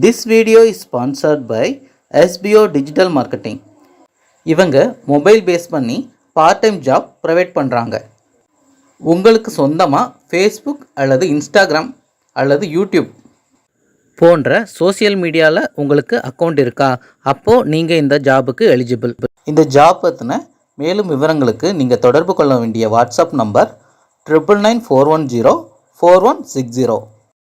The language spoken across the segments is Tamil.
This video is sponsored by SBO Digital Marketing. இவங்க மொபைல் பேஸ் பண்ணி பார்ட் டைம் ஜாப் ப்ரொவைட் பண்ணுறாங்க. உங்களுக்கு சொந்தமாக ஃபேஸ்புக் அல்லது இன்ஸ்டாகிராம் அல்லது யூடியூப் போன்ற சோசியல் மீடியாவில் உங்களுக்கு அக்கௌண்ட் இருக்கா? அப்போது நீங்கள் இந்த ஜாபுக்கு எலிஜிபிள். இந்த ஜாப் பற்றின மேலும் விவரங்களுக்கு நீங்கள் தொடர்பு கொள்ள வேண்டிய வாட்ஸ்அப் நம்பர் 9994104160.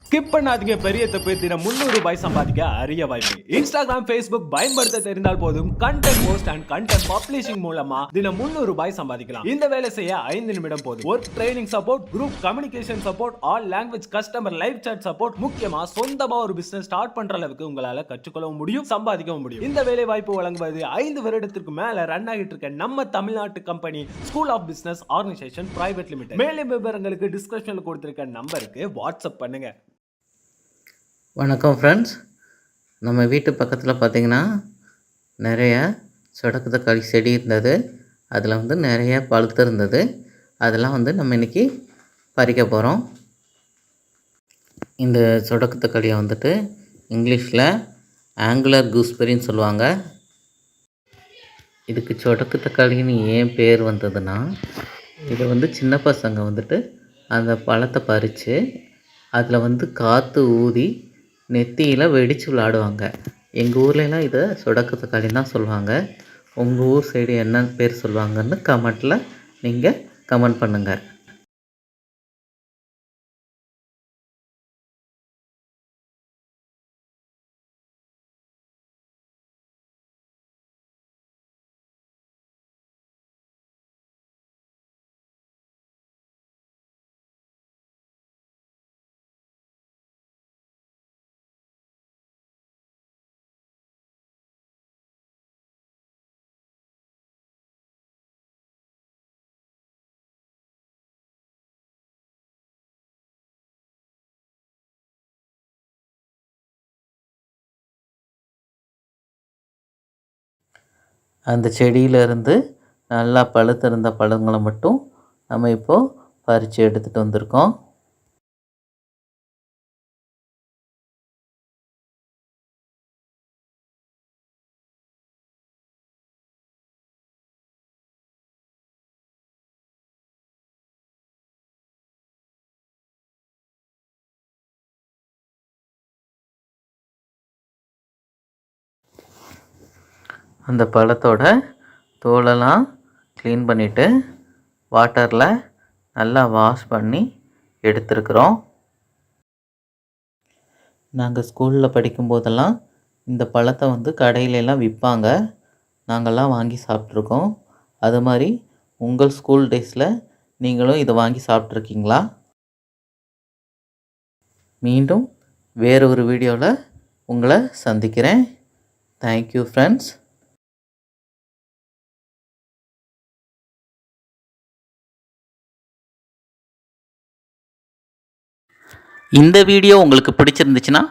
ஸ்கிப் பண்ணாதீங்க, பெரிய தப்பு. தினம் 300 ரூபாய் சம்பாதிக்க அரிய வாய்ப்பு. இன்ஸ்டாகிராம், ஃபேஸ்புக் பயன்படுத்த தெரிந்தால் போதும். Content post and content publishing மூலமா தினம் 300 ரூபாய் சம்பாதிக்கலாம். இந்த வேலை செய்ய 5 நிமிடம் போதும். Work training support, group communication support, all language customer live chat support, முக்கியமா சொந்தமா ஒரு பிசினஸ் ஸ்டார்ட் பண்ற அளவுக்கு உங்களால கற்றுக்கொள்ளவும் முடியும், சம்பாதிக்கவும் முடியும். இந்த வேலை வாய்ப்பு வழங்குவது 5 வருடத்திற்கு மேல ரன் ஆகிட்டு இருக்க நம்ம தமிழ்நாட்டு company school of business organisation private limited. மேலும் விவரங்களுக்கு டிஸ்கிரிப்ஷன்ல கொடுத்திருக்க நம்பருக்கு வாட்ஸ்அப் பண்ணுங்க. வணக்கம் ஃப்ரெண்ட்ஸ், நம்ம வீட்டு பக்கத்தில் பார்த்திங்கன்னா நிறைய சொடக்கு தக்காளி செடி இருந்தது. அதில் நிறைய பழுத்து இருந்தது. அதெல்லாம் நம்ம இன்றைக்கி பறிக்க போகிறோம். இந்த சொடக்கு தக்காளியை இங்கிலீஷில் ஆங்குலர் கூஸ்பெரின்னு சொல்லுவாங்க. இதுக்கு சொடக்கு தக்காளின்னு ஏன் பேர் வந்ததுன்னா, இதை சின்ன பசங்க அந்த பழத்தை பறித்து அதில் காற்று ஊதி நெத்தியில் வெடித்து விளாடுவாங்க. எங்கள் ஊர்லலாம் இதை சொடக்கு தக்காளி தான் சொல்லுவாங்க. உங்கள் ஊர் சைடு என்ன பேர் சொல்லுவாங்கன்னு கமெண்ட்டில் நீங்கள் கமெண்ட் பண்ணுங்கள். அந்த செடியிலேருந்து நல்லா பழுத்திருந்த பழங்களை மட்டும் நம்ம இப்போது பறித்து எடுத்துகிட்டு வந்திருக்கோம். அந்த பழத்தோட தோலெல்லாம் க்ளீன் பண்ணிவிட்டு வாட்டரில் நல்லா வாஷ் பண்ணி எடுத்துருக்குறோம். நாங்கள் ஸ்கூலில் படிக்கும்போதெல்லாம் இந்த பழத்தை கடையிலெல்லாம் விற்பாங்க. நாங்கள்லாம் வாங்கி சாப்பிட்ருக்கோம். அது மாதிரி உங்கள் ஸ்கூல் டேஸில் நீங்களும் இதை வாங்கி சாப்பிட்ருக்கீங்களா? மீண்டும் வேறொரு வீடியோவில் உங்களை சந்திக்கிறேன். Thank you friends. இந்த வீடியோ உங்களுக்கு பிடிச்சிருந்துச்சுன்னா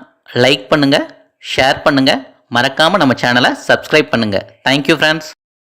லைக் பண்ணுங்கள், ஷேர் பண்ணுங்கள், மறக்காமல் நம்ம சேனலை சப்ஸ்கிரைப் பண்ணுங்கள். Thank you friends.